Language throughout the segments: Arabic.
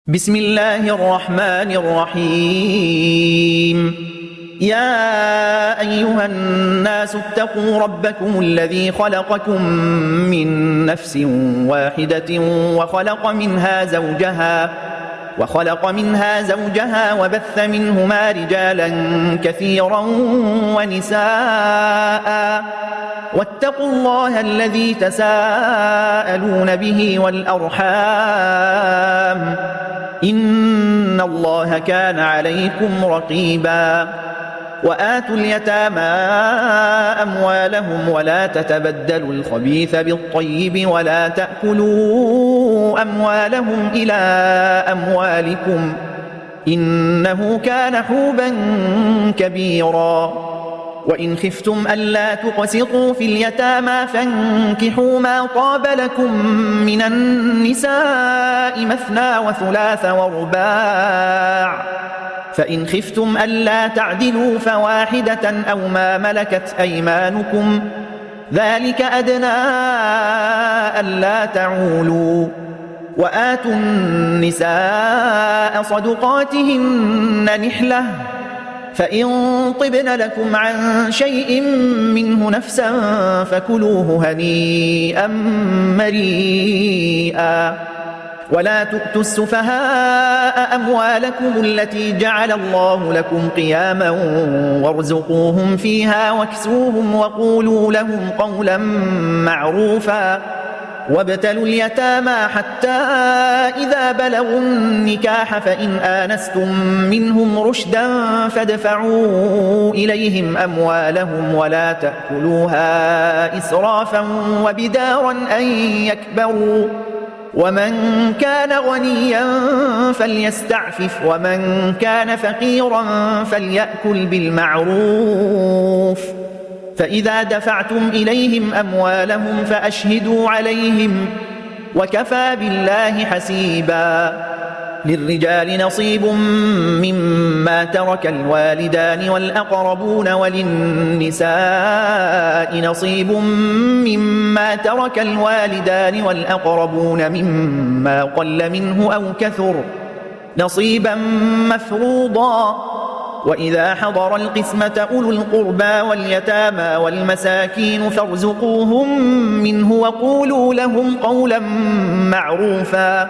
بسم الله الرحمن الرحيم. يا أيها الناس اتقوا ربكم الذي خلقكم من نفس واحدة وخلق منها زوجها وبث منهما رجالا كثيرا ونساء واتقوا الله الذي تساءلون به والأرحام إن الله كان عليكم رقيبا. وآتوا اليتامى أموالهم ولا تتبدلوا الخبيث بالطيب ولا تأكلوا أموالهم إلى أموالكم إنه كان حوبا كبيرا. وإن خفتم ألا تقسطوا في اليتامى فانكحوا ما طاب لكم من النساء مثنى وثلاث ورباع، فإن خفتم ألا تعدلوا فواحدة أو ما ملكت أيمانكم ذلك أدنى ألا تعولوا. وآتوا النساء صدقاتهن نحلة، فإن طبن لكم عن شيء منه نفسا فكلوه هنيئا مريئا. ولا تؤتوا السفهاء أموالكم التي جعل الله لكم قياما وارزقوهم فيها واكسوهم وقولوا لهم قولا معروفا. وابتلوا اليتامى حتى إذا بلغوا النكاح فإن آنستم منهم رشدا فادفعوا إليهم أموالهم ولا تأكلوها إسرافا وبدارا أن يكبروا. ومن كان غنيا فليستعفف ومن كان فقيرا فليأكل بالمعروف. فإذا دفعتم إليهم أموالهم فأشهدوا عليهم وكفى بالله حسيبا. للرجال نصيب مما ترك الوالدان والأقربون وللنساء نصيب مما ترك الوالدان والأقربون مما قل منه أو كثر نصيبا مفروضا. وإذا حضر القسمة أولو القربى واليتامى والمساكين فارزقوهم منه وقولوا لهم قولا معروفا.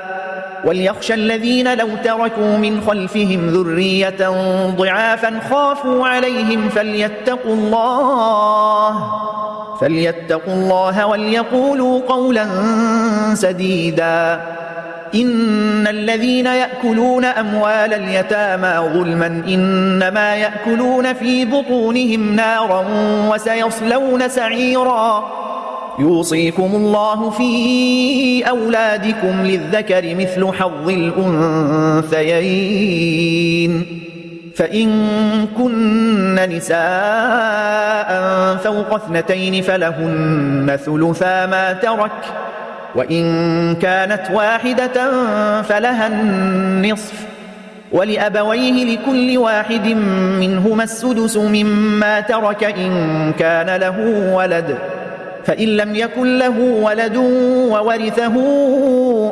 وليخشى الذين لو تركوا من خلفهم ذرية ضعافا خافوا عليهم فليتقوا الله وليقولوا قولا سديدا. إن الذين يأكلون أموال اليتامى ظلما إنما يأكلون في بطونهم نارا وسيصلون سعيرا. يوصيكم الله في أولادكم للذكر مثل حظ الأنثيين، فإن كن نساء فوق 2 فلهن ثلثا ما ترك، وإن كانت واحدة فلها النصف، ولأبويه لكل واحد منهما السدس مما ترك إن كان له ولد، فإن لم يكن له ولد وورثه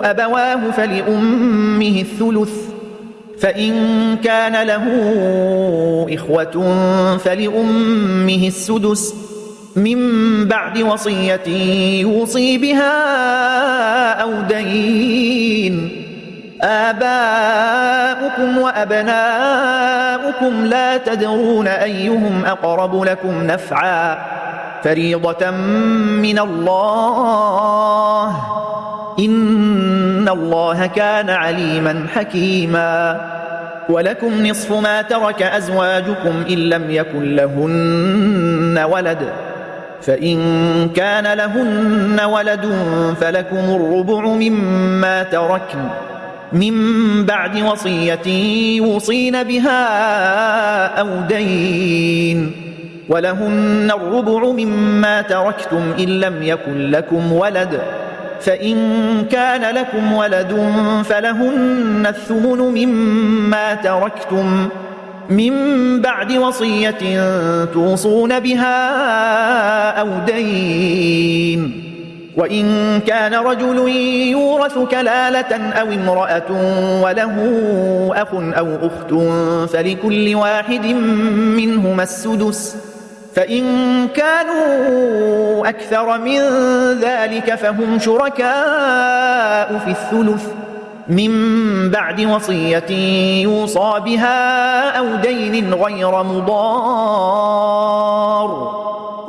أبواه فلأمه الثلث، فإن كان له إخوة فلأمه السدس من بعد وصية يوصي بها أو دين. آباؤكم وأبناؤكم لا تدرون أيهم أقرب لكم نفعا فريضة من الله إن الله كان عليما حكيما. ولكم نصف ما ترك أزواجكم إن لم يكن لهن ولد، فإن كان لهن ولد فلكم الربع مما تركن من بعد وصية يوصين بها أو دين، ولهن الربع مما تركتم إن لم يكن لكم ولد، فإن كان لكم ولد فلهن الثمن مما تركتم من بعد وصية توصون بها أو دين. وإن كان رجل يورث كلالة أو امرأة وله أخ أو أخت فلكل واحد منهما السدس، فإن كانوا أكثر من ذلك فهم شركاء في الثلث من بعد وصية يوصى بها أو دين غير مضار،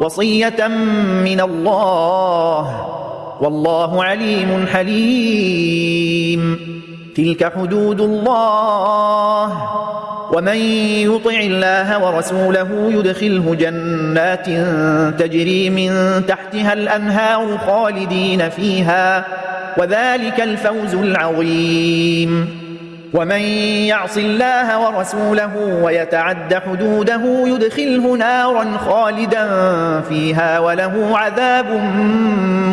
وصية من الله، والله عليم حليم. تلك حدود الله، ومن يطع الله ورسوله يدخله جنات تجري من تحتها الأنهار خالدين فيها، وذلك الفوز العظيم. ومن يعص الله ورسوله ويتعد حدوده يدخله نارا خالدا فيها وله عذاب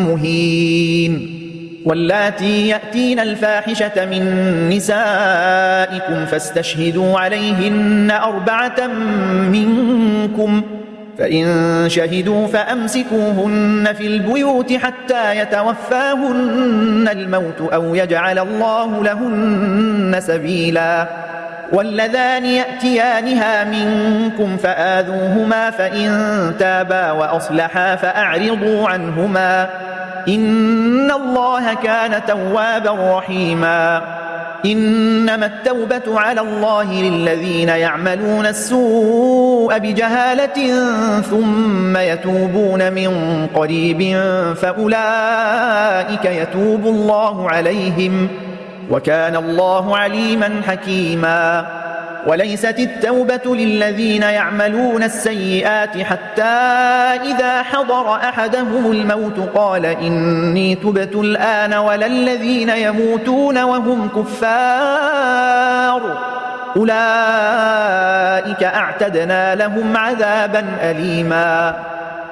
مهين. واللاتي يأتين الفاحشة من نسائكم فاستشهدوا عليهن 4 منكم، فإن شهدوا فأمسكوهن في البيوت حتى يتوفاهن الموت أو يجعل الله لهن سبيلا. واللذان يأتيانها منكم فآذوهما فإن تابا وأصلحا فأعرضوا عنهما، إن الله كان توابا رحيما. إنما التوبة على الله للذين يعملون السوء بجهالة ثم يتوبون من قريب فأولئك يتوب الله عليهم، وكان الله عليما حكيما. وليست التوبة للذين يعملون السيئات حتى إذا حضر أحدهم الموت قال إني تبت الآن، ولا الذين يموتون وهم كفار أولئك أعتدنا لهم عذابا أليما.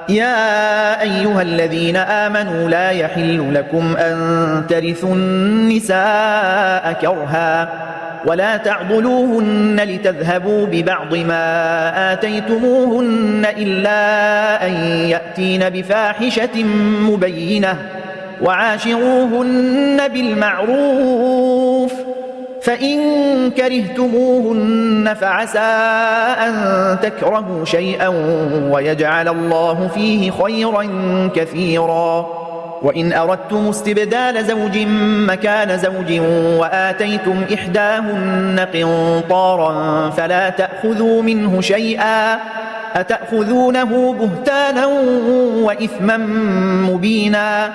يا أيها الذين آمنوا لا يحل لكم أن ترثوا النساء كرها ولا تعضلوهن لتذهبوا ببعض ما آتيتموهن إلا أن يأتين بفاحشة مبينة، وعاشروهن بالمعروف، فإن كرهتموهن فعسى أن تكرهوا شيئا ويجعل الله فيه خيرا كثيرا. وإن أردتم استبدال زوج مكان زوج وآتيتم إحداهن قنطارا فلا تأخذوا منه شيئا، أتأخذونه بهتانا وإثما مبينا،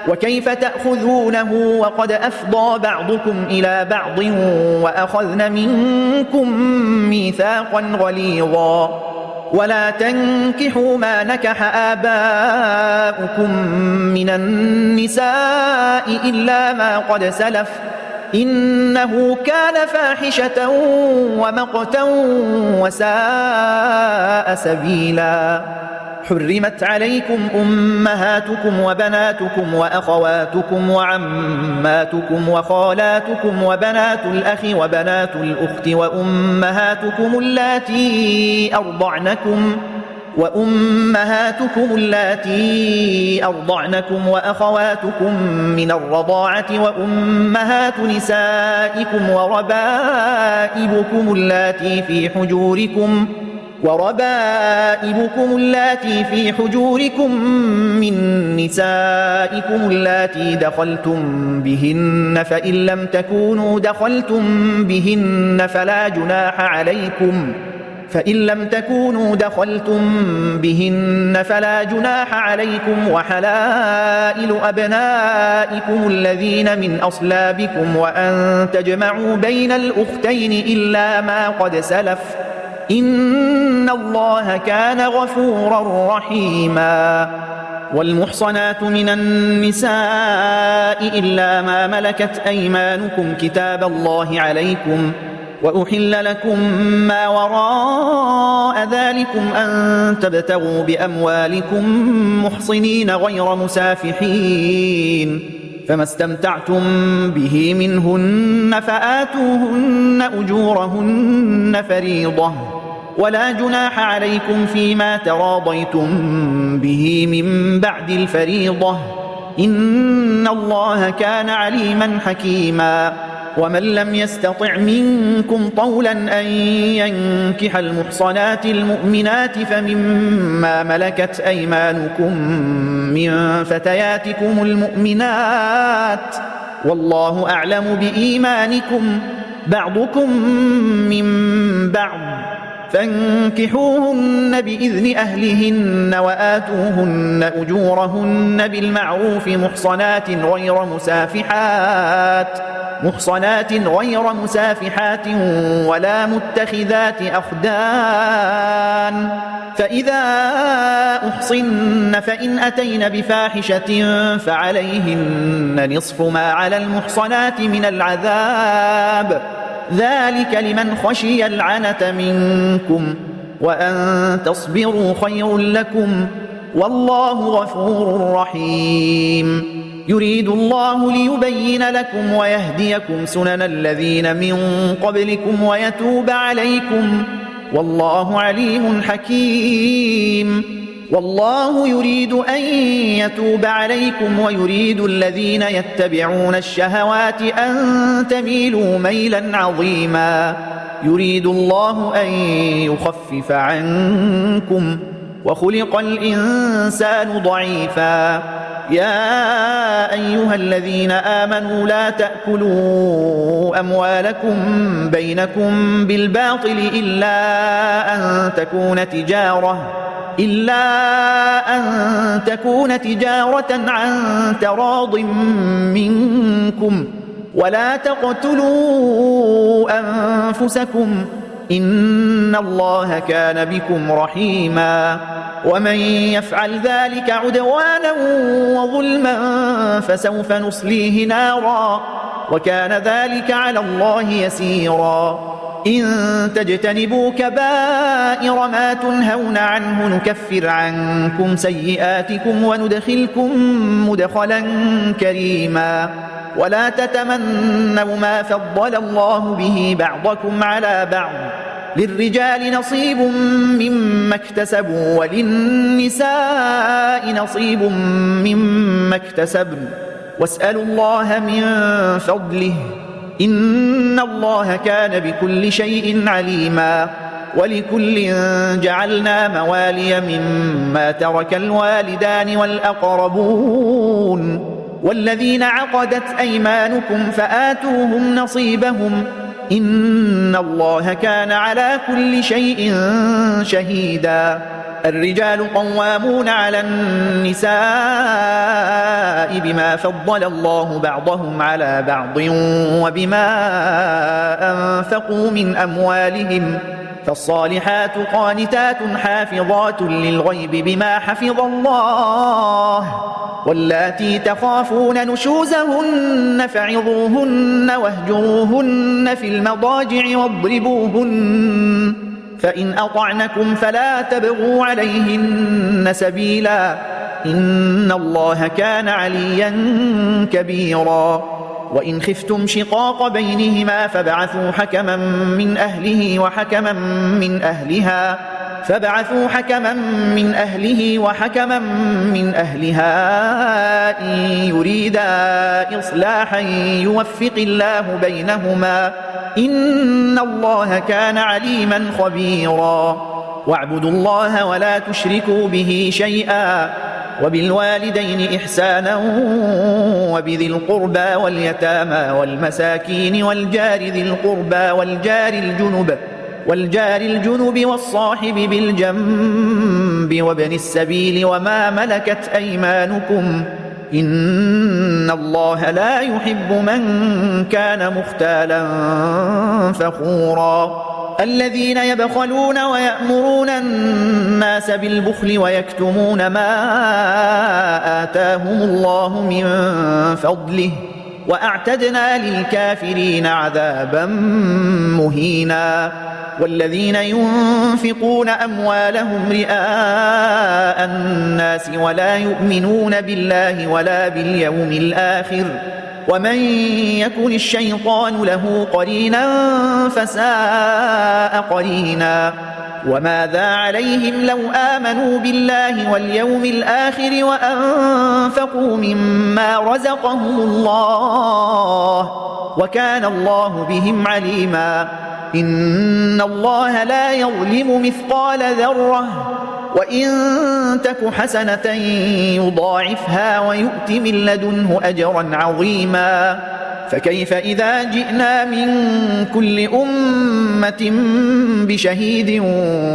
وكيف تأخذونه وقد أفضى بعضكم إلى بعض وأخذن منكم ميثاقا غليظا. ولا تنكحوا ما نكح آباؤكم من النساء إلا ما قد سلف، إنه كان فاحشة ومقتا وساء سبيلا. حرمت عليكم أمهاتكم وبناتكم وأخواتكم وعماتكم وخالاتكم وبنات الأخ وبنات الأخت وأمهاتكم اللاتي أرضعنكم وأخواتكم من الرضاعة وأمهات نسائكم وربائبكم اللاتي في حجوركم من نسائكم اللاتي دخلتم بهن، فإن لم تكونوا دخلتم بهن فلا جناح عليكم، وحلائل أبنائكم الذين من أصلابكم وأن تجمعوا بين الأختين إلا ما قد سلف، إن الله كان غفورا رحيما. والمحصنات من النساء إلا ما ملكت أيمانكم كتاب الله عليكم، وأحل لكم ما وراء ذلكم أن تبتغوا بأموالكم محصنين غير مسافحين، فما استمتعتم به منهن فآتوهن أجورهن فريضة، ولا جناح عليكم فيما تراضيتم به من بعد الفريضة، إن الله كان عليما حكيما. ومن لم يستطع منكم طولا أن ينكح المحصنات المؤمنات فمما ملكت أيمانكم من فتياتكم المؤمنات، والله أعلم بإيمانكم، بعضكم من بعض، فانكحوهن بإذن أهلهن وآتوهن أجورهن بالمعروف محصنات غير مسافحات ولا متخذات أخدان، فإذا أحصن فإن أتين بفاحشة فعليهن نصف ما على المحصنات من العذاب، ذلك لمن خشي العنة منكم، وأن تصبروا خير لكم، والله غفور رحيم. يريد الله ليبين لكم ويهديكم سنن الذين من قبلكم ويتوب عليكم، والله عليم حكيم. والله يريد أن يتوب عليكم ويريد الذين يتبعون الشهوات أن تميلوا ميلا عظيما. يريد الله أن يخفف عنكم، وخلق الإنسان ضعيفا. يا أيها الذين آمنوا لا تأكلوا أموالكم بينكم بالباطل إلا أن تكون تجارة عن تراض منكم، ولا تقتلوا أنفسكم، إن الله كان بكم رحيما. ومن يفعل ذلك عدوانا وظلما فسوف نصليه نارا، وكان ذلك على الله يسيرا. إن تجتنبوا كبائر ما تنهون عنه نكفر عنكم سيئاتكم وندخلكم مدخلا كريما. ولا تتمنوا ما فضل الله به بعضكم على بعض، للرجال نصيب مما اكتسبوا وللنساء نصيب مما اكتسبن، واسألوا الله من فضله، إن الله كان بكل شيء عليما. ولكل جعلنا موالي مما ترك الوالدان والأقربون والذين عقدت أيمانكم فآتوهم نصيبهم، إن الله كان على كل شيء شهيدا. الرجال قوامون على النساء بما فضل الله بعضهم على بعض وبما أنفقوا من أموالهم، فالصالحات قانتات حافظات للغيب بما حفظ الله، واللاتي تخافون نشوزهن فعظوهن واهجروهن في المضاجع واضربوهن، فإن أطعنكم فلا تبغوا عليهن سبيلا، إن الله كان عليا كبيرا. وإن خفتم شقاق بينهما فابعثوا حكما من أهله وحكما من أهلها إن يريدا إصلاحا يوفق الله بينهما، إن الله كان عليما خبيرا. واعبدوا الله ولا تشركوا به شيئا، وبالوالدين إحسانا، وبذي القربى واليتامى والمساكين والجار ذي القربى والجار الجنب والصاحب بالجنب وابن السبيل وما ملكت أيمانكم، إن الله لا يحب من كان مختالا فخورا. الذين يبخلون ويأمرون الناس بالبخل ويكتمون ما آتاهم الله من فضله، وأعتدنا للكافرين عذابا مهينا. والذين ينفقون أموالهم رئاء الناس ولا يؤمنون بالله ولا باليوم الآخر، ومن يكن الشيطان له قرينا فساء قرينا. وماذا عليهم لو آمنوا بالله واليوم الآخر وأنفقوا مما رزقهم الله وكان الله بهم عليما إن الله لا يظلم مثقال ذرة وإن تك حسنة يضاعفها ويؤت من لدنه أجرا عظيما فكيف إذا جئنا من كل أمة بشهيد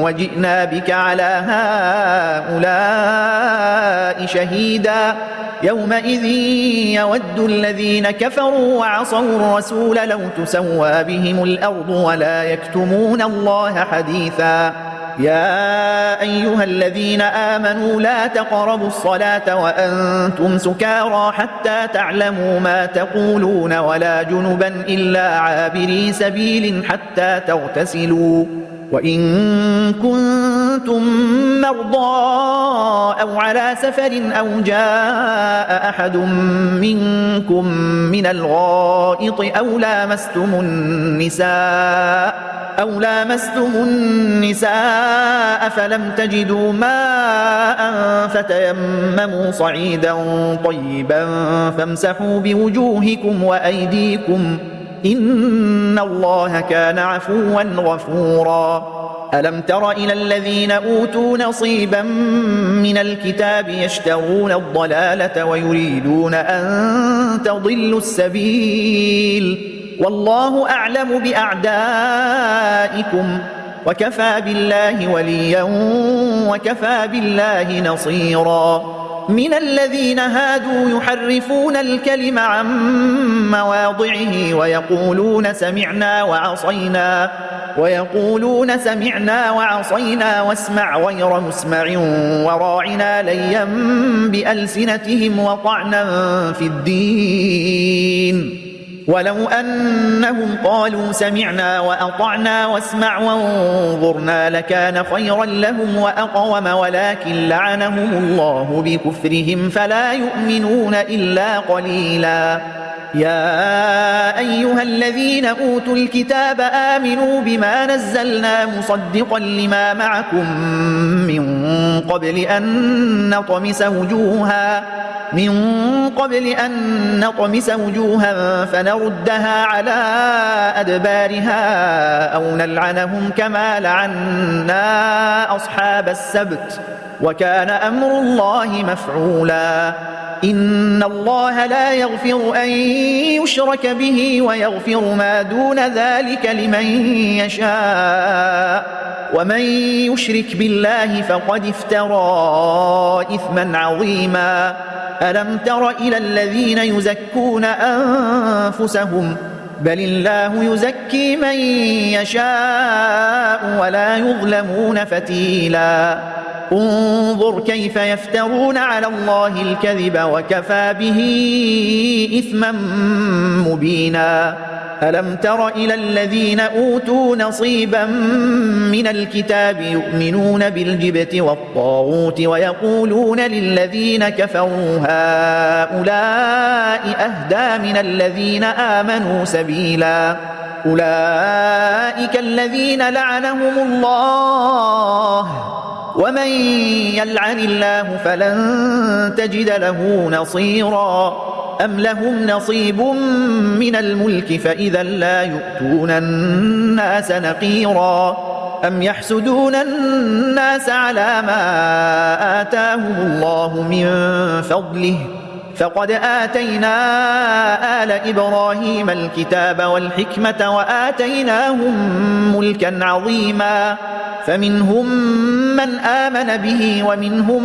وجئنا بك على هؤلاء شهيدا يومئذ يود الذين كفروا وعصوا الرسول لو تسوى بهم الأرض ولا يكتمون الله حديثا يا أيها الذين آمنوا لا تقربوا الصلاة وأنتم سكارى حتى تعلموا ما تقولون ولا جنبا إلا عابري سبيل حتى تغتسلوا وإن كنتم مرضى أو على سفر أو جاء أحد منكم من الغائط أو لامستم النساء فلم تجدوا ماء فتيمموا صعيدا طيبا فامسحوا بوجوهكم وأيديكم إن الله كان عفوا غفورا ألم تر إلى الذين أوتوا نصيبا من الكتاب يشترون الضلالة ويريدون أن تضلوا السبيل والله أعلم بأعدائكم وكفى بالله وليا وكفى بالله نصيرا من الذين هادوا يحرفون الكلم عن مواضعه ويقولون سمعنا وعصينا واسمع غير مسمع وراعنا ليا بألسنتهم وطعنا في الدين ولو أنهم قالوا سمعنا وأطعنا واسمع وانظرنا لكان خيرا لهم وأقوم ولكن لعنهم الله بكفرهم فلا يؤمنون إلا قليلا يا أيها الذين أوتوا الكتاب آمنوا بما نزلنا مصدقا لما معكم من قبل أن نطمس وجوها فنردها على أدبارها أو نلعنهم كما لعنا أصحاب السبت وكان أمر الله مفعولا إن الله لا يغفر أن يشرك به ويغفر ما دون ذلك لمن يشاء ومن يشرك بالله فقد افترى إثما عظيما ألم تر إلى الذين يزكون أنفسهم بل الله يزكي من يشاء ولا يظلمون فتيلا انظر كيف يفترون على الله الكذب وكفى به إثما مبينا ألم تر إلى الذين أوتوا نصيبا من الكتاب يؤمنون بالجبت والطاغوت ويقولون للذين كفروا هؤلاء أهدى من الذين آمنوا سبيلا أولئك الذين لعنهم الله ومن يلعن الله فلن تجد له نصيرا أم لهم نصيب من الملك فإذا لا يؤتون الناس نقيرا أم يحسدون الناس على ما آتاهم الله من فضله فقد آتينا آل إبراهيم الكتاب والحكمة وآتيناهم ملكا عظيما فمنهم من آمن به ومنهم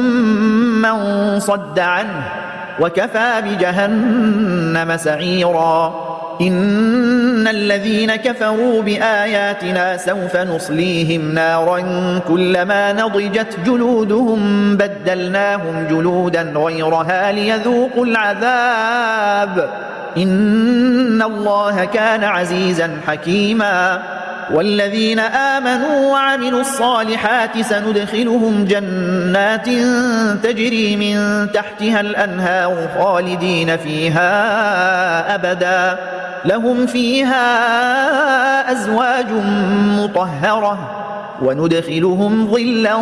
من صد عنه وكفى بجهنم سعيرا إن الذين كفروا بآياتنا سوف نصليهم نارا كلما نضجت جلودهم بدلناهم جلودا غيرها ليذوقوا العذاب إن الله كان عزيزا حكيما والذين آمنوا وعملوا الصالحات سندخلهم جنات تجري من تحتها الأنهار خالدين فيها أبدا لهم فيها أزواج مطهرة وندخلهم ظلا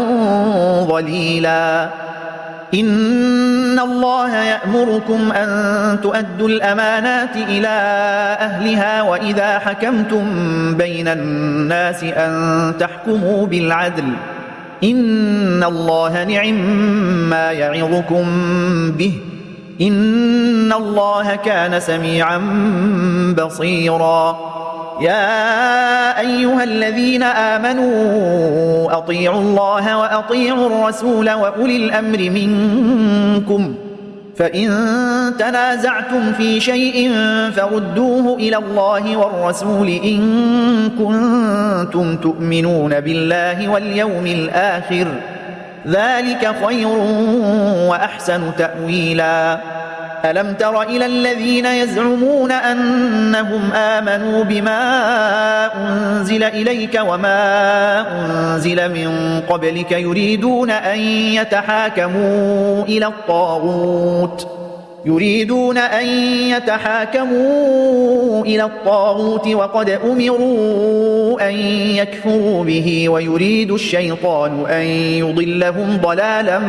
ظليلا. إن الله يأمركم أن تؤدوا الأمانات إلى أهلها وإذا حكمتم بين الناس أن تحكموا بالعدل إن الله نعم يعظكم به إن الله كان سميعا بصيرا. يا أيها الذين آمنوا أطيعوا الله وأطيعوا الرسول وأولي الأمر منكم فإن تنازعتم في شيء فردوه إلى الله والرسول إن كنتم تؤمنون بالله واليوم الآخر ذلك خير وأحسن تأويلا. ألم تر إلى الذين يزعمون أنهم آمنوا بما أنزل إليك وما أنزل من قبلك يريدون أن يتحاكموا إلى الطاغوت وقد أمروا أن يكفروا به ويريد الشيطان أن يضلهم ضلالا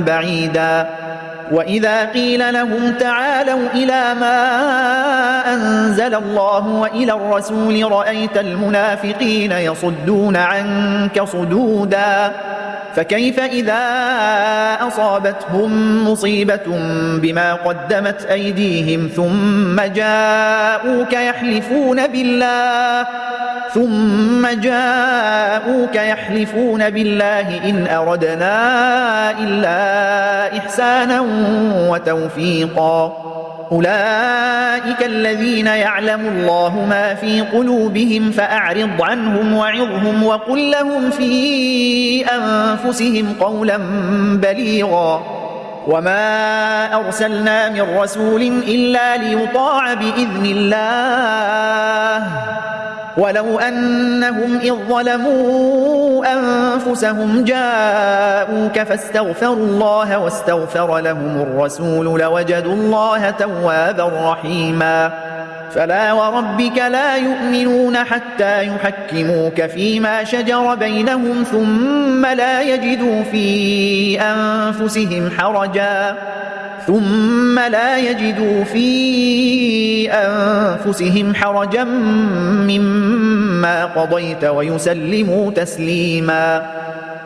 بعيدا. وإذا قيل لهم تعالوا إلى ما أنزل الله وإلى الرسول رأيت المنافقين يصدون عنك صدودا. فكيف إذا أصابتهم مصيبة بما قدمت أيديهم ثم جاءوك يحلفون بالله إن أردنا إلا إحسانا وتوفيقا. أولئك الذين يعلم الله ما في قلوبهم فأعرض عنهم وعظهم وقل لهم في أنفسهم قولا بليغا. وما أرسلنا من رسول إلا ليطاع بإذن الله ولو أنهم إذ ظلموا أنفسهم جاءوك فاستغفروا الله واستغفر لهم الرسول لوجدوا الله توابا رحيما. فلا وربك لا يؤمنون حتى يحكموك فيما شجر بينهم ثم لا يجدوا في أنفسهم حرجا مما قضيت ويسلموا تسليما.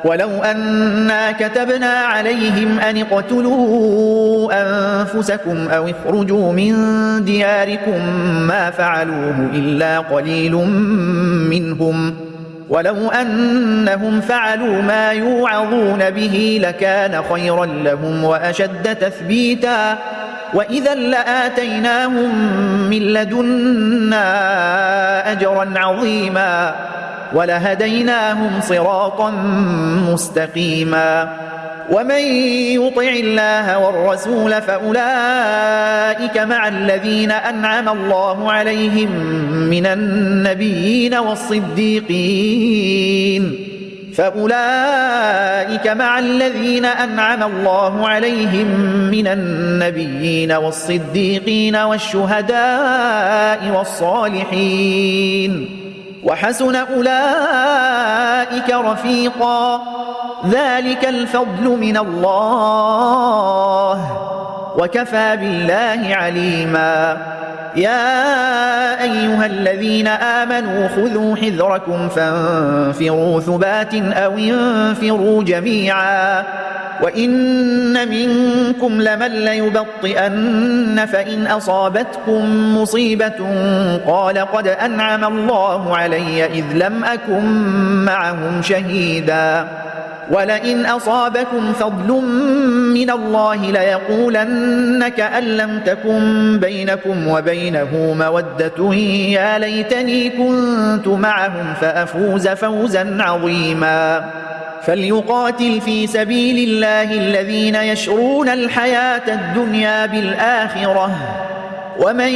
ولو أنا كتبنا عليهم أن اقتلوا أنفسكم أو اخرجوا من دياركم ما فعلوه إلا قليل منهم ولو أنهم فعلوا ما يوعظون به لكان خيرا لهم وأشد تثبيتا وإذا لآتيناهم من لدنا أجرا عظيما ولهديناهم صراطا مستقيما. ومن يطع الله والرسول فأولئك مع الذين أنعم الله عليهم من النبيين والصديقين والشهداء والصالحين وحسن أولئك رفيقا. ذلك الفضل من الله وكفى بالله عليما. يا أيها الذين آمنوا خذوا حذركم فانفروا ثبات أو انفروا جميعا وإن منكم لمن ليبطئن فإن أصابتكم مصيبة قال قد أنعم الله علي إذ لم أكن معهم شهيدا ولئن أصابكم فضل من الله ليقولن كأن لم تكن بينكم وبينه مودة يا ليتني كنت معهم فأفوز فوزا عظيما. فليقاتل في سبيل الله الذين يشرون الحياة الدنيا بالآخرة ومن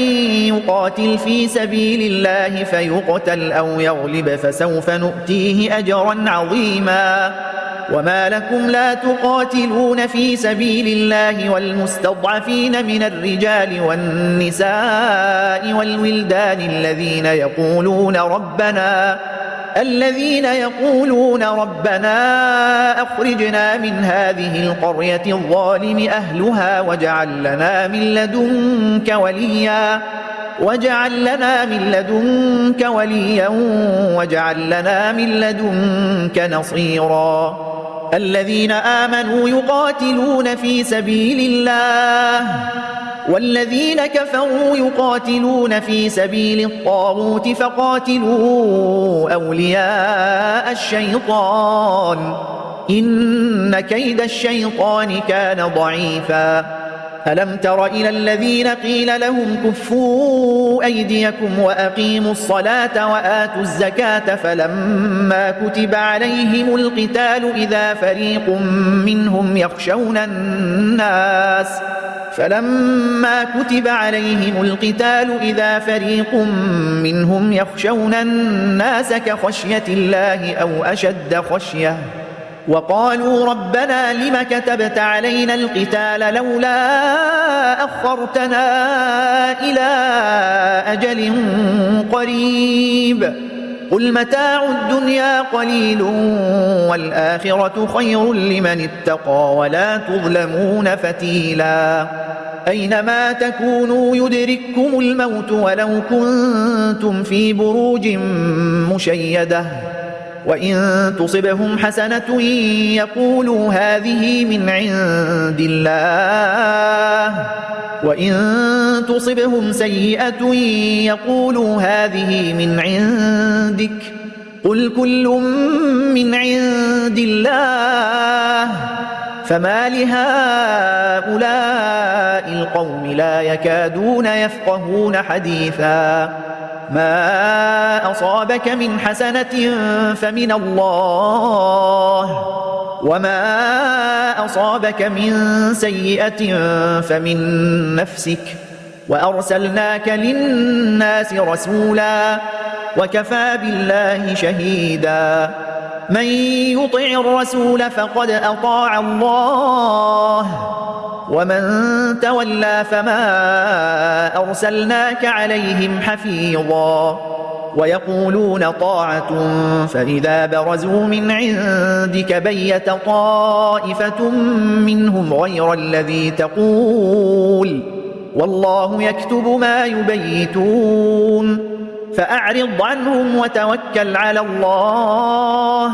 يقاتل في سبيل الله فيقتل أو يغلب فسوف نؤتيه أجرا عظيما. وما لكم لا تقاتلون في سبيل الله والمستضعفين من الرجال والنساء والولدان الذين الذين يقولون ربنا أخرجنا من هذه القرية الظالم أهلها واجعل لنا من لدنك وليا واجعل لنا من لدنك نصيرا الذين آمنوا يقاتلون في سبيل الله والذين كفروا يقاتلون في سبيل الطاغوت فقاتلوا أولياء الشيطان إن كيد الشيطان كان ضعيفا ألم تر إلى الذين قيل لهم كفوا أيديكم وأقيموا الصلاة وآتوا الزكاة فلما كتب عليهم القتال إذا فريق منهم يخشون الناس كخشية الله أو أشد خشية وقالوا ربنا لم كتبت علينا القتال لولا أخرتنا إلى أجل قريب قل متاع الدنيا قليل والآخرة خير لمن اتقى ولا تظلمون فتيلا أينما تكونوا يدرككم الموت ولو كنتم في بروج مشيدة وإن تصبهم حسنة يقولوا هذه من عند الله وإن تصبهم سيئة يقولوا هذه من عندك قل كل من عند الله فما لهؤلاء القوم لا يكادون يفقهون حديثا ما أصابك من حسنة فمن الله وما أصابك من سيئة فمن نفسك وأرسلناك للناس رسولا وكفى بالله شهيدا من يطع الرسول فقد أطاع الله ومن تولى فما أرسلناك عليهم حفيظا ويقولون طاعة فإذا برزوا من عندك بيت طائفة منهم غير الذي تقول والله يكتب ما يبيتون فأعرض عنهم وتوكل على الله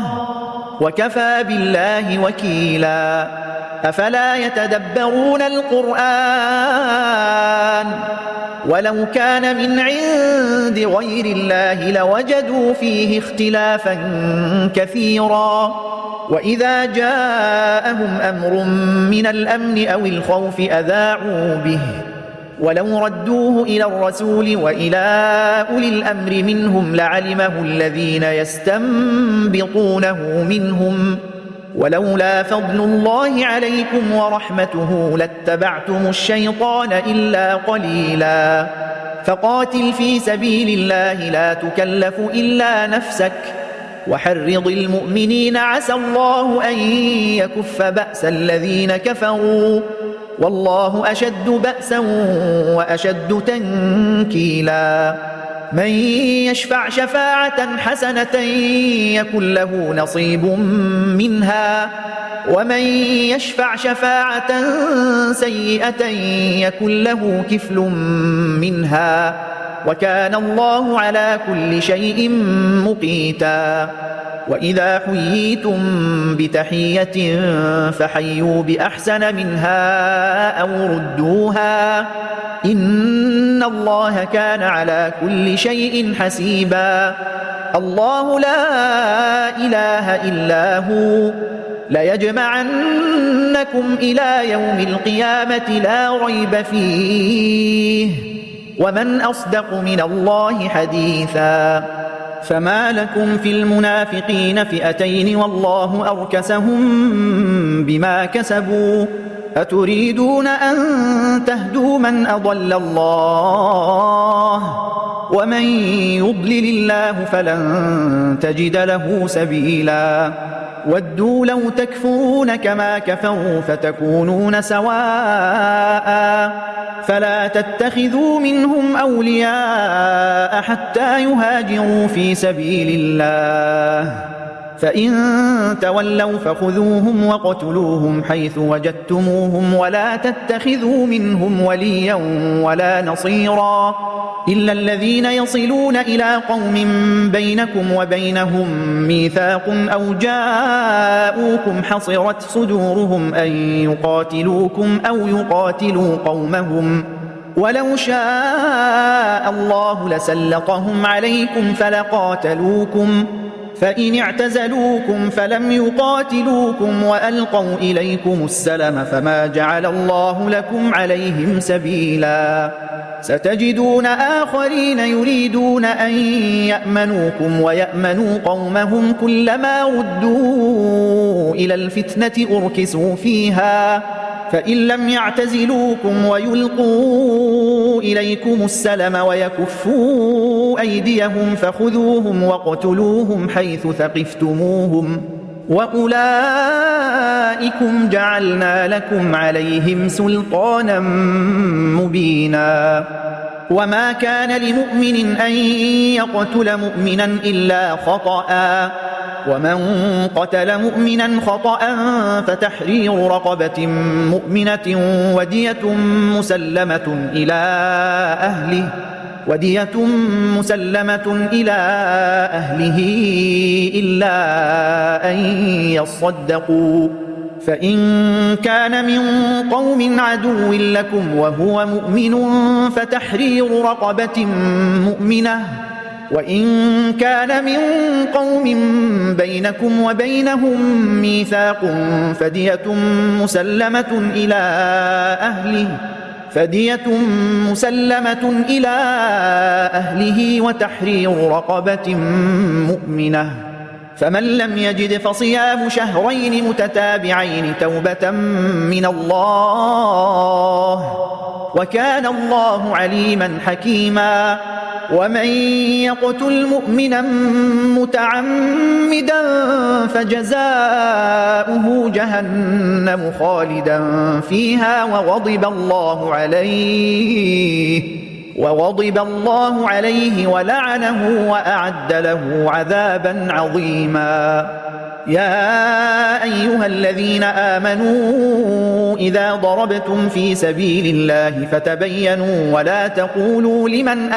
وكفى بالله وكيلا أفلا يتدبرون القرآن ولو كان من عند غير الله لوجدوا فيه اختلافا كثيرا وإذا جاءهم أمر من الأمن أو الخوف أذاعوا به ولو ردوه إلى الرسول وإلى أولي الأمر منهم لعلمه الذين يستنبطونه منهم ولولا فضل الله عليكم ورحمته لاتبعتم الشيطان إلا قليلا فقاتل في سبيل الله لا تكلف إلا نفسك وحرض المؤمنين عسى الله أن يكف بأس الذين كفروا والله أشد بأسا وأشد تنكيلا من يشفع شفاعة حسنة يكن له نصيب منها ومن يشفع شفاعة سيئة يكن له كفل منها وكان الله على كل شيء مقيتا وإذا حييتم بتحية فحيوا بأحسن منها أو ردوها إن الله كان على كل شيء حسيبا الله لا إله إلا هو ليجمعنكم إلى يوم القيامة لا ريب فيه ومن أصدق من الله حديثا فما لكم في المنافقين فئتين والله أركسهم بما كسبوا أتريدون أن تهدوا من أضل الله ومن يضلل الله فلن تجد له سبيلا ودوا لو تكفرون كما كفروا فتكونون سواء فلا تتخذوا منهم أولياء حتى يهاجروا في سبيل الله فإن تولوا فخذوهم وقتلوهم حيث وجدتموهم ولا تتخذوا منهم وليا ولا نصيرا إلا الذين يصلون إلى قوم بينكم وبينهم ميثاق أو جاءوكم حصرت صدورهم أن يقاتلوكم أو يقاتلوا قومهم ولو شاء الله لسلطهم عليكم فلقاتلوكم فإن اعتزلوكم فلم يقاتلوكم وألقوا إليكم السلم فما جعل الله لكم عليهم سبيلا ستجدون آخرين يريدون أن يأمنوكم ويأمنوا قومهم كلما ردوا إلى الفتنة أركسوا فيها فإن لم يعتزلوكم ويلقوا إليكم السلم ويكفوا أيديهم فخذوهم واقتلوهم حيث ثقفتموهم وأولئكم جعلنا لكم عليهم سلطانا مبينا وما كان لمؤمن أن يقتل مؤمنا إلا خطأ ومن قتل مؤمنا خطأ فتحرير رقبة مؤمنة ودية مسلمة إلى أهله إلا أن يصدقوا فإن كان من قوم عدو لكم وهو مؤمن فتحرير رقبة مؤمنة وإن كان من قوم بينكم وبينهم ميثاق فدية مسلمة إلى أهله وتحرير رقبة مؤمنة فمن لم يجد فصيام شهرين متتابعين توبة من الله وكان الله عليما حكيما ومن يقتل مؤمنا متعمدا فجزاؤه جهنم خالدا فيها وغضب الله عليه ولعنه وأعد له عذابا عظيما يا أيها الذين آمنوا إذا ضربتم في سبيل الله فتبينوا ولا تقولوا لمن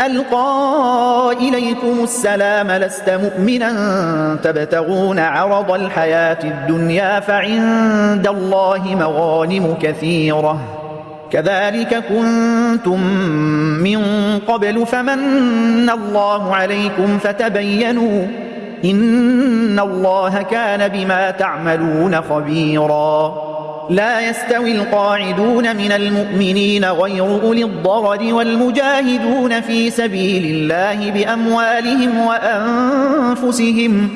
ألقى إليكم السلام لست مؤمنا تبتغون عرض الحياة الدنيا فعند الله مغانم كثيرة كذلك كنتم من قبل فمن الله عليكم فتبينوا إن الله كان بما تعملون خبيرا لا يستوي القاعدون من المؤمنين غير أولي الضرر والمجاهدون في سبيل الله بأموالهم وأنفسهم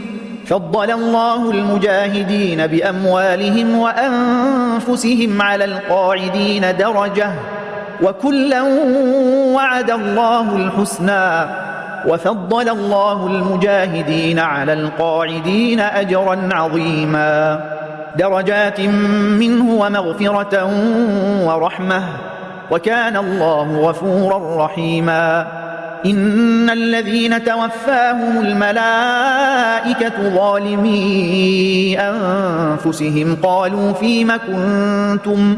فضل الله المجاهدين بأموالهم وأنفسهم على القاعدين درجة وكلا وعد الله الحسنى وفضل الله المجاهدين على القاعدين أجرا عظيما درجات منه ومغفرة ورحمة وكان الله غفورا رحيما إن الذين توفاهم الملائكة ظالمي أنفسهم قالوا فيم كنتم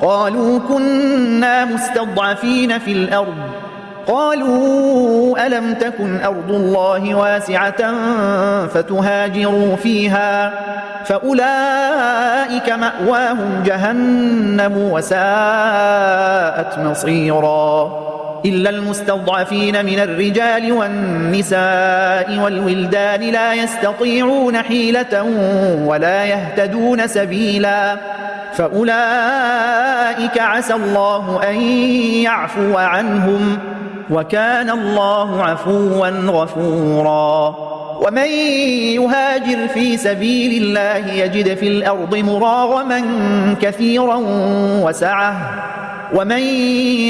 قالوا كنا مستضعفين في الأرض قالوا ألم تكن أرض الله واسعة فتهاجروا فيها فأولئك مأواهم جهنم وساءت مصيرا إلا المستضعفين من الرجال والنساء والولدان لا يستطيعون حيلة ولا يهتدون سبيلا فأولئك عسى الله أن يعفو عنهم وكان الله عفوا غفورا ومن يهاجر في سبيل الله يجد في الأرض مراغما كثيرا وسعة ومن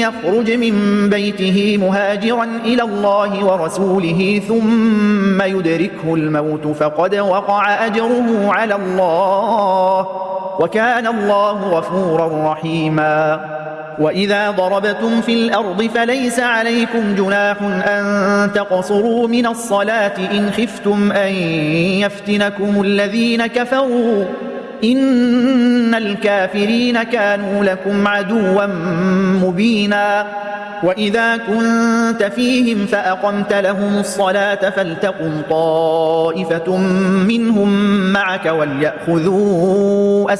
يخرج من بيته مهاجرا إلى الله ورسوله ثم يدركه الموت فقد وقع أجره على الله وكان الله غفورا رحيما. وإذا ضربتم في الأرض فليس عليكم جناح أن تقصروا من الصلاة إن خفتم أن يفتنكم الذين كفروا إن الكافرين كانوا لكم عدوا مبينا. وإذا كنت فيهم فأقمت لهم الصلاة فلتقم طائفة منهم معك وليأخذوا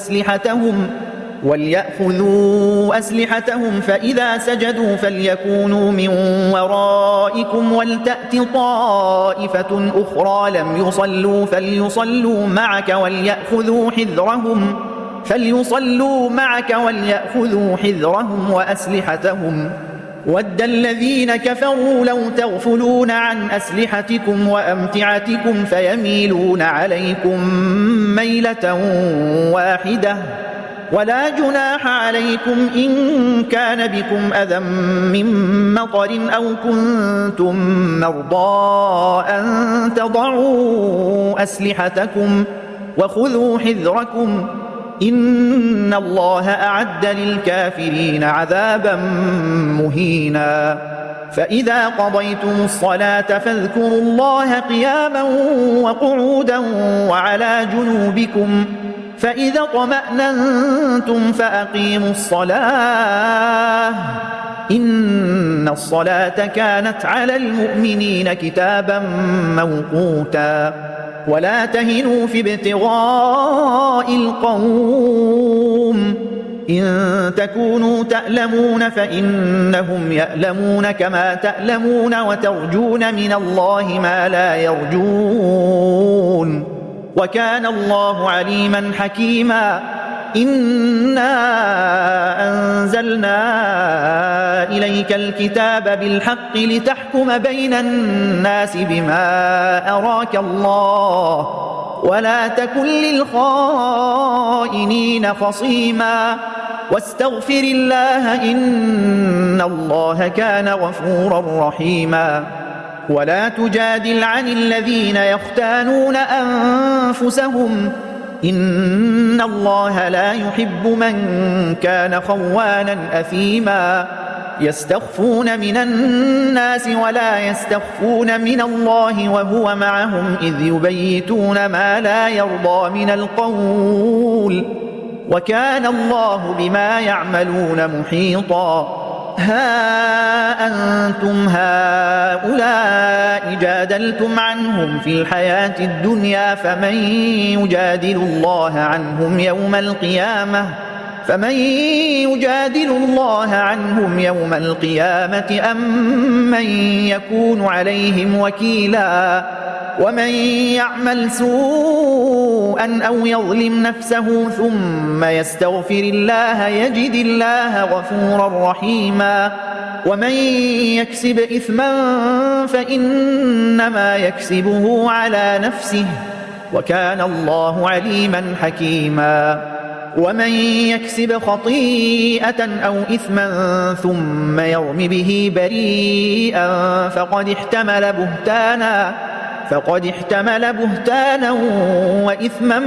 أسلحتهم فإذا سجدوا فليكونوا من ورائكم ولتأت طائفة أخرى لم يصلوا فليصلوا معك وليأخذوا حذرهم وأسلحتهم. ود الذين كفروا لو تغفلون عن أسلحتكم وأمتعتكم فيميلون عليكم ميلة واحدة ولا جناح عليكم إن كان بكم أذى من مطر أو كنتم مرضى أن تضعوا أسلحتكم وخذوا حذركم إن الله أعد للكافرين عذابا مهينا. فإذا قضيتم الصلاة فاذكروا الله قياما وقعودا وعلى جنوبكم فإذا اطمأننتم فأقيموا الصلاة إن الصلاة كانت على المؤمنين كتابا موقوتا. ولا تهنوا في ابتغاء القوم إن تكونوا تألمون فإنهم يألمون كما تألمون وترجون من الله ما لا يرجون وكان الله عليما حكيما. إنا أنزلنا إليك الكتاب بالحق لتحكم بين الناس بما أراك الله ولا تكن للخائنين خصيما واستغفر الله إن الله كان غفورا رحيما. ولا تجادل عن الذين يختانون أنفسهم إن الله لا يحب من كان خوانا أثيما. يستخفون من الناس ولا يستخفون من الله وهو معهم إذ يبيتون ما لا يرضى من القول وكان الله بما يعملون محيطا. ها أنتم هؤلاء جادلتم عنهم في الحياة الدنيا فمن يجادل الله عنهم يوم القيامة أم من يكون عليهم وكيلا. ومن يعمل سوءا أو يظلم نفسه ثم يستغفر الله يجد الله غفورا رحيما. ومن يكسب إثما فإنما يكسبه على نفسه وكان الله عليما حكيما. ومن يكسب خطيئة أو إثما ثم يرم به بريئا فقد احتمل بهتانا وإثما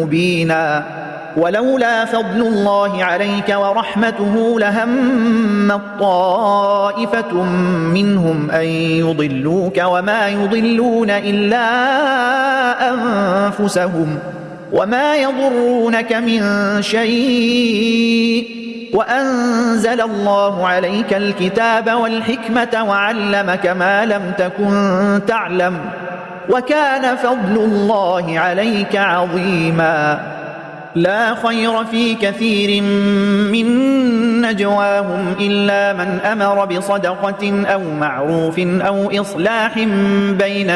مبينا. ولولا فضل الله عليك ورحمته لهمت طائفة منهم أن يضلوك وما يضلون إلا أنفسهم وما يضرونك من شيء وأنزل الله عليك الكتاب والحكمة وعلمك ما لم تكن تعلم وكان فضل الله عليك عظيما. لا خير في كثير من نجواهم إلا من أمر بصدقة أو معروف أو إصلاح بين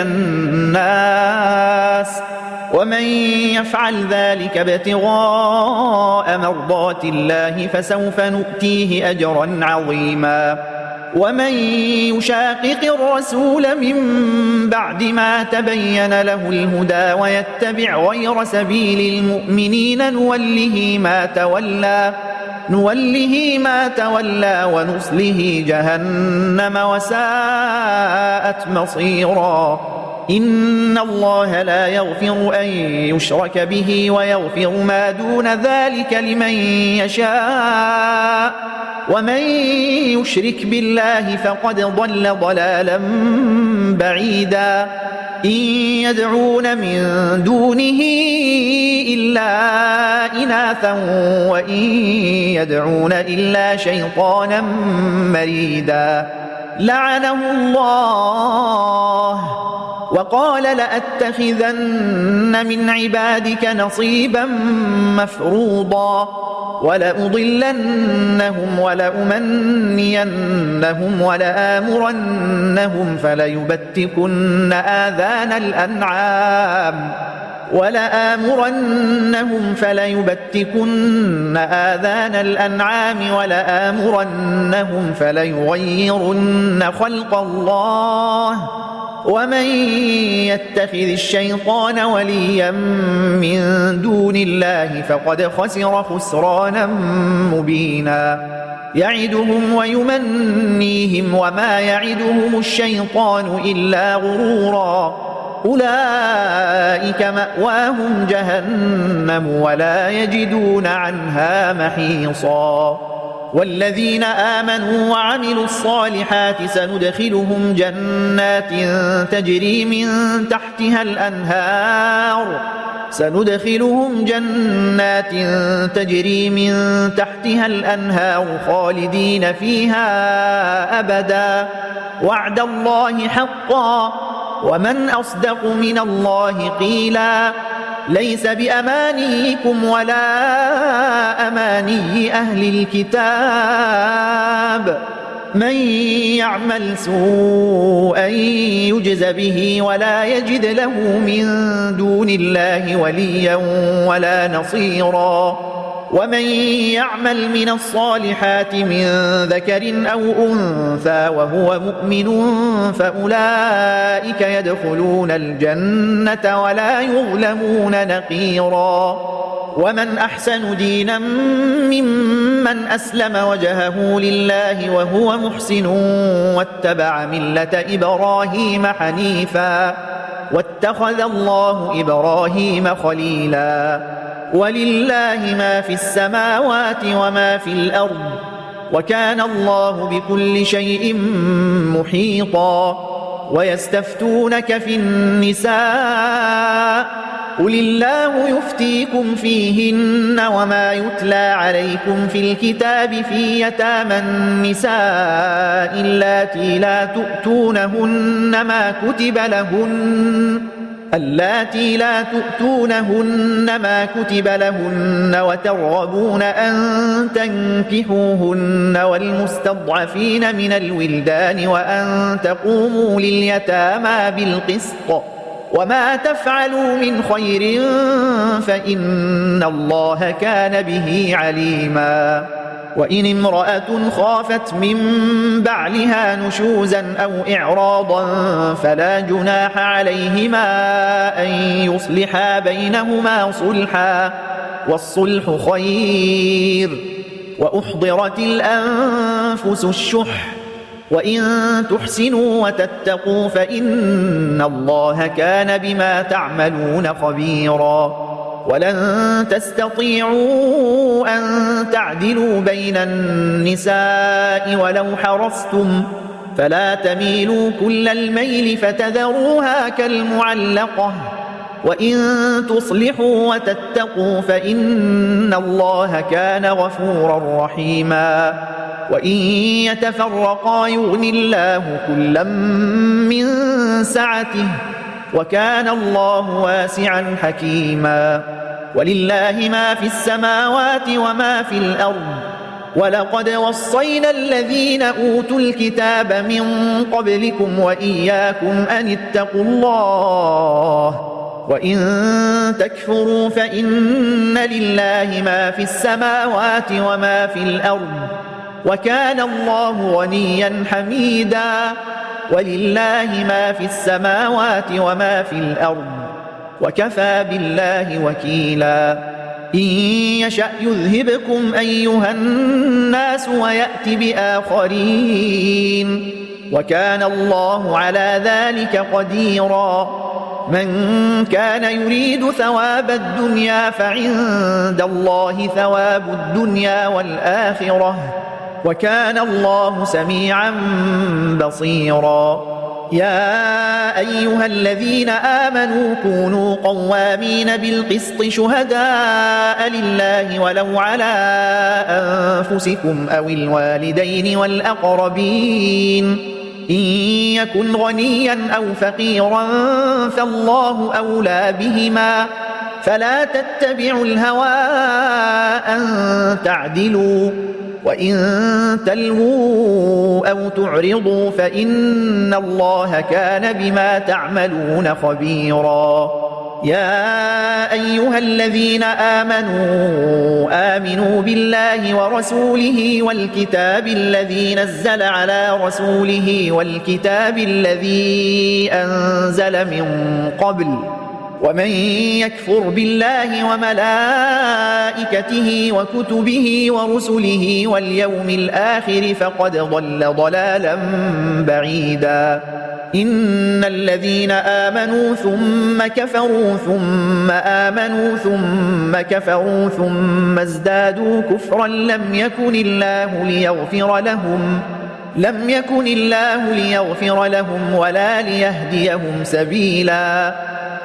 الناس ومن يفعل ذلك ابتغاء مرضات الله فسوف نؤتيه أجرا عظيما. ومن يشاقق الرسول من بعد ما تبين له الهدى ويتبع غير سبيل المؤمنين نوله ما تولى ونصله جهنم وساءت مصيرا. إن الله لا يغفر أن يشرك به ويغفر ما دون ذلك لمن يشاء، ومن يشرك بالله فقد ضل ضلالا بعيدا. إن يدعون من دونه إلا إناثا وإن يدعون إلا شيطانا مريدا. لعنه الله وقال لأتخذن من عبادك نصيبا مفروضا ولأضلنهم ولأمنينهم ولآمرنهم فليبتكن آذان الأنعام ولآمرنهم فليغيرن خلق الله. ومن يتخذ الشيطان وليا من دون الله فقد خسر خسرانا مبينا. يعدهم ويمنيهم وما يعدهم الشيطان إلا غرورا. أولئك مأواهم جهنم ولا يجدون عنها محيصا. والذين آمنوا وعملوا الصالحات سندخلهم جنات تجري من تحتها الأنهار خالدين فيها أبدا. وعد الله حقا ومن أصدق من الله قيلا. ليس بأمانيكم ولا أماني أهل الكتاب. من يعمل سوءا يجز به ولا يجد له من دون الله وليا ولا نصيرا. ومن يعمل من الصالحات من ذكر أو أنثى وهو مؤمن فأولئك يدخلون الجنة ولا يظلمون نقيرا. ومن أحسن دينا ممن أسلم وجهه لله وهو محسن واتبع ملة إبراهيم حنيفا واتخذ الله إبراهيم خليلا. ولله ما في السماوات وما في الأرض وكان الله بكل شيء محيطا. ويستفتونك في النساء قل الله يفتيكم فيهن وما يتلى عليكم في الكتاب في يتامى النساء اللاتي لا تؤتونهن ما كتب لهن وترغبون أن تنكحوهن والمستضعفين من الولدان وأن تقوموا لليتامى بالقسط وما تفعلوا من خير فإن الله كان به عليما. وإن امرأة خافت من بعلها نشوزا أو إعراضا فلا جناح عليهما أن يصلحا بينهما صلحا والصلح خير. وأحضرت الأنفس الشح وإن تحسنوا وتتقوا فإن الله كان بما تعملون خبيرا. ولن تستطيعوا أن تعدلوا بين النساء ولو حرصتم فلا تميلوا كل الميل فتذروها كالمعلقة. وإن تصلحوا وتتقوا فإن الله كان غفورا رحيما. وإن يتفرقا يغن الله كلا من سعته وكان الله واسعا حكيما. ولله ما في السماوات وما في الأرض ولقد وصينا الذين أوتوا الكتاب من قبلكم وإياكم أن اتقوا الله وإن تكفروا فإن لله ما في السماوات وما في الأرض وكان الله غنيا حميدا. ولله ما في السماوات وما في الأرض وكفى بالله وكيلا. إن يشأ يذهبكم أيها الناس ويأت بآخرين وكان الله على ذلك قديرا من كان يريد ثواب الدنيا فعند الله ثواب الدنيا والآخرة وكان الله سميعا بصيرا يا أيها الذين آمنوا كونوا قوامين بالقسط شهداء لله ولو على أنفسكم أو الوالدين والأقربين إن يكن غنيا أو فقيرا فالله أولى بهما فلا تتبعوا الهوى أن تعدلوا وإن تلووا أو تعرضوا فإن الله كان بما تعملون خبيرا يا أيها الذين آمنوا بالله ورسوله والكتاب الذي نزل على رسوله والكتاب الذي أنزل من قبل ومن يكفر بالله وملائكته وكتبه ورسله واليوم الآخر فقد ضل ضلالا بعيدا إن الذين آمنوا ثم كفروا ثم آمنوا ثم كفروا ثم ازدادوا كفرا لم يكن الله ليغفر لهم ولا ليهديهم سبيلا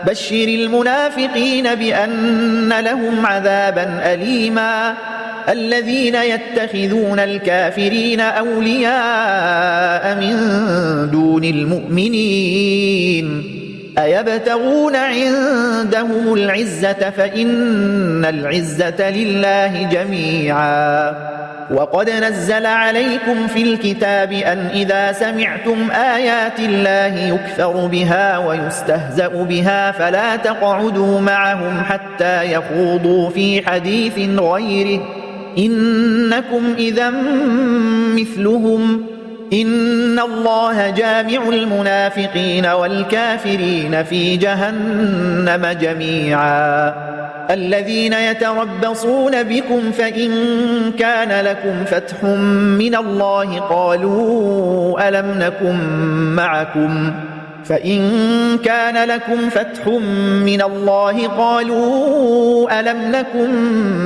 بشر المنافقين بأن لهم عذابا أليما الذين يتخذون الكافرين أولياء من دون المؤمنين أيبتغون عندهم العزة فإن العزة لله جميعا وقد نزل عليكم في الكتاب أن إذا سمعتم آيات الله يكفر بها ويستهزأ بها فلا تقعدوا معهم حتى يخوضوا في حديث غيره إنكم إذا مثلهم إن الله جامع المنافقين والكافرين في جهنم جميعا الذين يتربصون بكم فإن كان لكم فتح من الله قالوا ألم نكن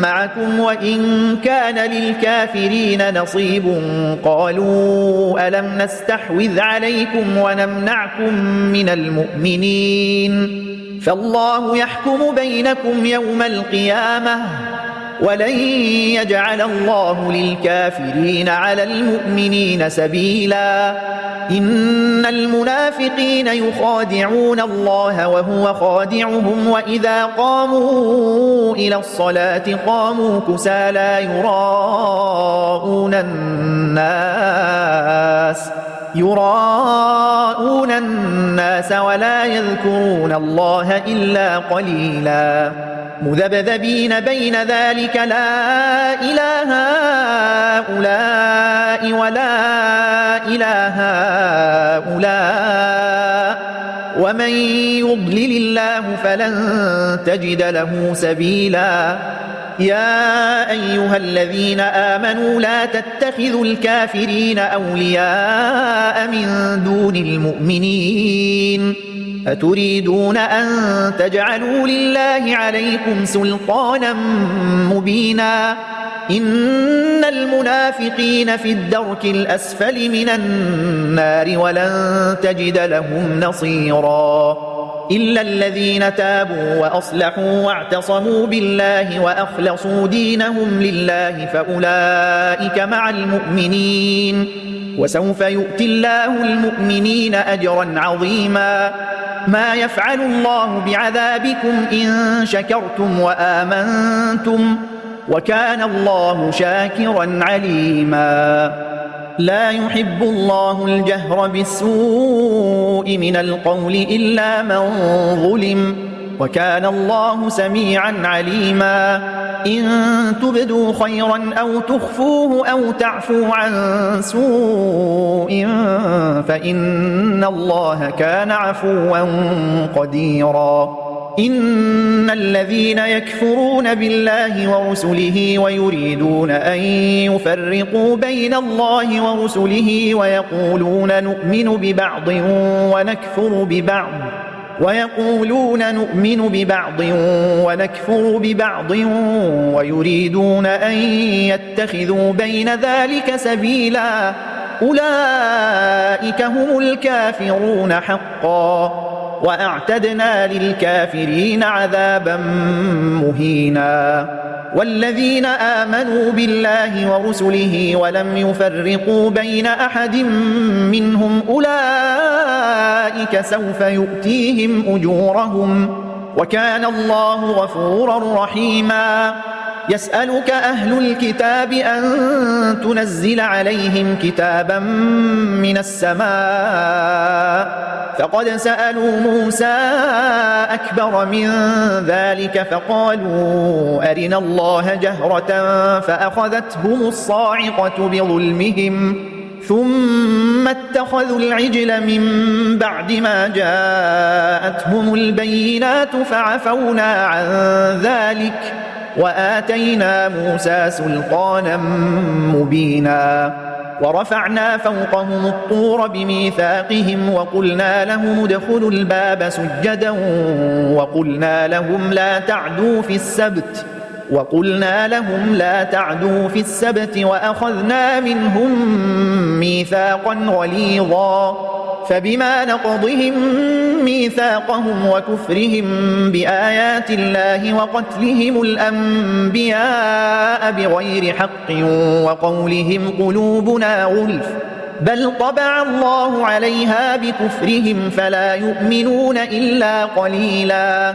معكم وإن كان للكافرين نصيب قالوا ألم نستحوذ عليكم ونمنعكم من المؤمنين فالله يحكم بينكم يوم القيامة ولن يجعل الله للكافرين على المؤمنين سبيلا إن المنافقين يخادعون الله وهو خادعهم وإذا قاموا إلى الصلاة قاموا كسالى يراءون الناس ولا يذكرون الله إلا قليلا مذبذبين بين ذلك لا إله هؤلاء ولا إله هؤلاء ومن يضلل الله فلن تجد له سبيلا يا أيها الذين آمنوا لا تتخذوا الكافرين أولياء من دون المؤمنين أتريدون أن تجعلوا لله عليكم سلطانا مبينا إن المنافقين في الدرك الأسفل من النار ولن تجد لهم نصيرا إلا الذين تابوا وأصلحوا واعتصموا بالله وأخلصوا دينهم لله فأولئك مع المؤمنين وسوف يؤتي الله المؤمنين أجرا عظيما ما يفعل الله بعذابكم إن شكرتم وآمنتم وكان الله شاكرا عليما لا يحب الله الجهر بالسوء من القول إلا من ظلم وكان الله سميعا عليما إن تبدوا خيرا أو تخفوه أو تعفوا عن سوء فإن الله كان عفوا قديرا إن الذين يكفرون بالله ورسله ويريدون أن يفرقوا بين الله ورسله ويقولون نؤمن ببعض ونكفر ببعض ويريدون أن يتخذوا بين ذلك سبيلا أولئك هم الكافرون حقا وأعتدنا للكافرين عذابا مهينا والذين آمنوا بالله ورسله ولم يفرقوا بين أحد منهم أولئك سوف يؤتيهم أجورهم وكان الله غفورا رحيما يسألك أهل الكتاب أن تنزل عليهم كتابا من السماء فقد سألوا موسى أكبر من ذلك فقالوا أرنا الله جهرة فأخذتهم الصاعقة بظلمهم ثم اتخذوا العجل من بعد ما جاءتهم البينات فعفونا عن ذلك وآتينا موسى سلطانا مبينا ورفعنا فوقهم الطور بميثاقهم وقلنا لهم ادخلوا الباب سجدا وقلنا لهم لا تعدوا في السبت وأخذنا منهم ميثاقا غليظا فبما نقضهم ميثاقهم وكفرهم بآيات الله وقتلهم الأنبياء بغير حق وقولهم قلوبنا غلف بل طبع الله عليها بكفرهم فلا يؤمنون إلا قليلا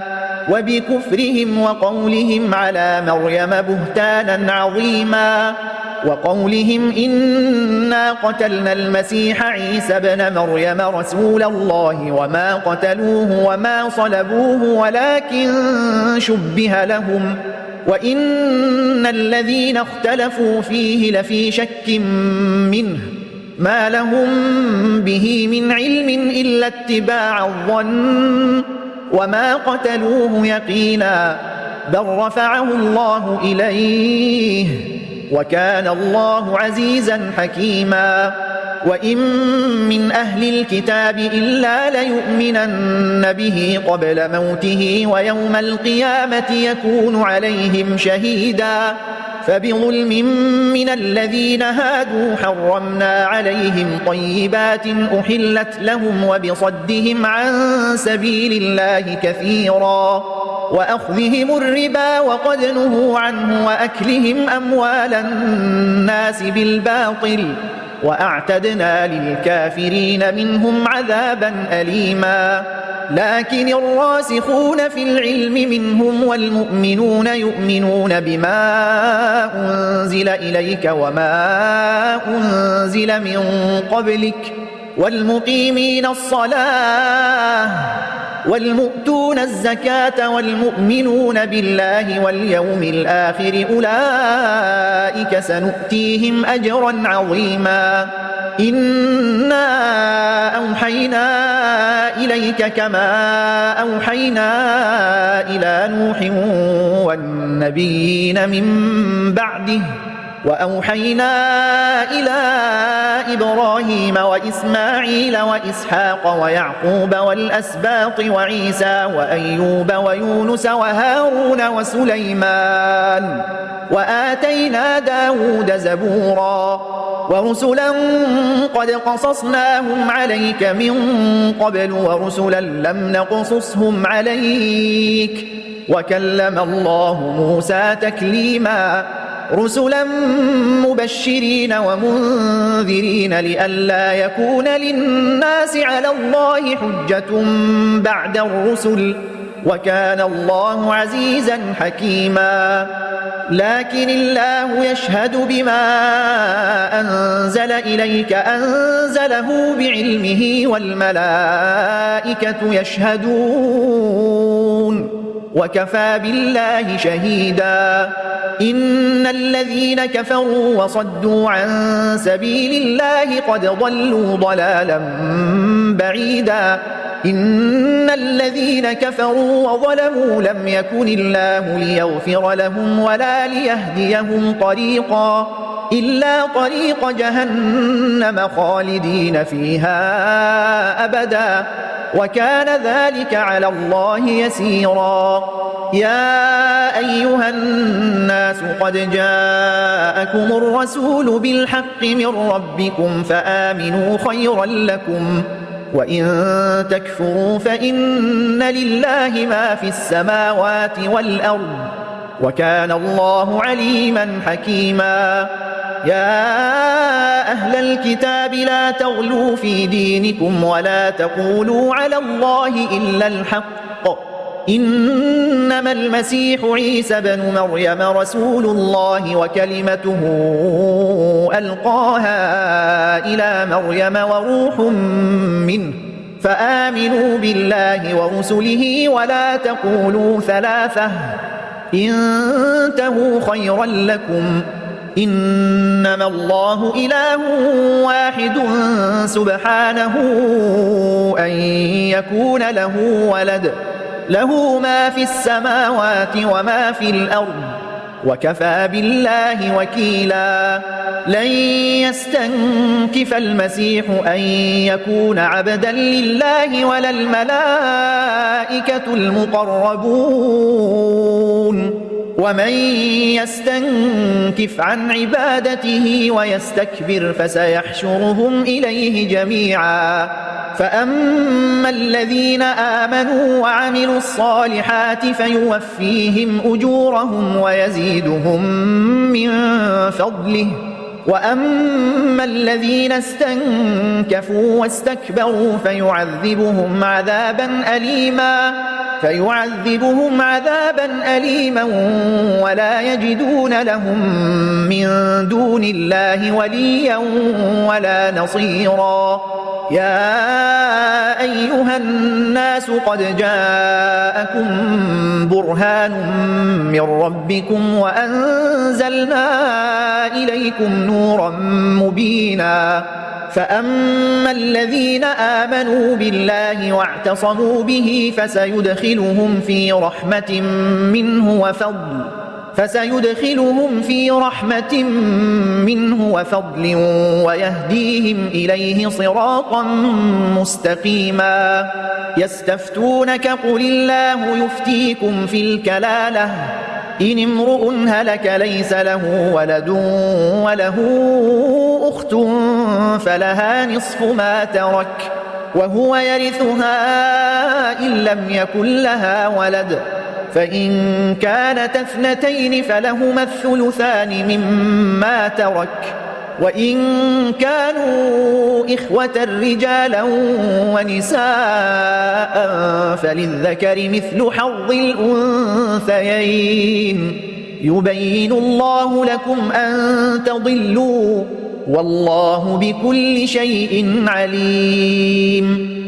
وبكفرهم وقولهم على مريم بهتانا عظيما وقولهم إنا قتلنا المسيح عيسى ابن مريم رسول الله وما قتلوه وما صلبوه ولكن شبه لهم وإن الذين اختلفوا فيه لفي شك منه ما لهم به من علم إلا اتباع الظن وما قتلوه يقينا بل رفعه الله إليه وكان الله عزيزا حكيما وإن من أهل الكتاب إلا ليؤمنن به قبل موته ويوم القيامة يكون عليهم شهيدا فبظلم من الذين هادوا حرمنا عليهم طيبات أحلت لهم وبصدهم عن سبيل الله كثيرا وأخذهم الربا وقد نهوا عنه وأكلهم أموال الناس بالباطل وأعتدنا للكافرين منهم عذابا أليما لكن الراسخون في العلم منهم والمؤمنون يؤمنون بما أنزل إليك وما أنزل من قبلك والمقيمين الصلاة والمؤتون الزكاة والمؤمنون بالله واليوم الآخر أولئك سنؤتيهم أجرا عظيما إنا أوحينا إليك كما أوحينا إلى نوح والنبيين من بعده وأوحينا إلى إبراهيم وإسماعيل وإسحاق ويعقوب والأسباط وعيسى وأيوب ويونس وهارون وسليمان وآتينا داود زبورا ورسلا قد قصصناهم عليك من قبل ورسلا لم نقصصهم عليك وكلم الله موسى تكليما رسلا مبشرين ومنذرين لئلا يكون للناس على الله حجة بعد الرسل وكان الله عزيزا حكيما لكن الله يشهد بما أنزل إليك أنزله بعلمه والملائكة يشهدون وكفى بالله شهيدا إن الذين كفروا وصدوا عن سبيل الله قد ضلوا ضلالا بعيدا إن الذين كفروا وظلموا لم يكن الله ليغفر لهم ولا ليهديهم طريقا إلا طريق جهنم خالدين فيها أبدا وكان ذلك على الله يسيرا. يا أيها الناس قد جاءكم الرسول بالحق من ربكم فآمنوا خيرا لكم وإن تكفروا فإن لله ما في السماوات والأرض وكان الله عليما حكيما. يا أهل الكتاب لا تغلوا في دينكم ولا تقولوا على الله إلا الحق إنما المسيح عيسى بن مريم رسول الله وكلمته ألقاها إلى مريم وروح منه فآمنوا بالله ورسله ولا تقولوا ثلاثة انتهوا خيرا لكم إنما الله إله واحد سبحانه أن يكون له ولد له ما في السماوات وما في الأرض وكفى بالله وكيلا. لن يستنكف المسيح أن يكون عبدا لله ولا الملائكة المقربون ومن يستنكف عن عبادته ويستكبر فسيحشرهم إليه جميعا. فأما الذين آمنوا وعملوا الصالحات فيوفيهم أجورهم ويزيدهم من فضله وأما الذين استنكفوا واستكبروا فيعذبهم عذابا أليما ولا يجدون لهم من دون الله وليا ولا نصيرا. يا أيها الناس قد جاءكم برهان من ربكم وأنزلنا إليكم نورا مبينا. فأما الذين آمنوا بالله واعتصموا به فسيدخلهم في رحمة منه وفضل ويهديهم إليه صراطا مستقيما. يستفتونك قل الله يفتيكم في الكلالة إن امرؤ هلك ليس له ولد وله أخت فلها نصف ما ترك وهو يرثها إن لم يكن لها ولد فإن كانت اثنتين فلهما الثلثان مما ترك وإن كانوا إخوة رجالا ونساء فللذكر مثل حظ الأنثيين يبين الله لكم أن تضلوا والله بكل شيء عليم.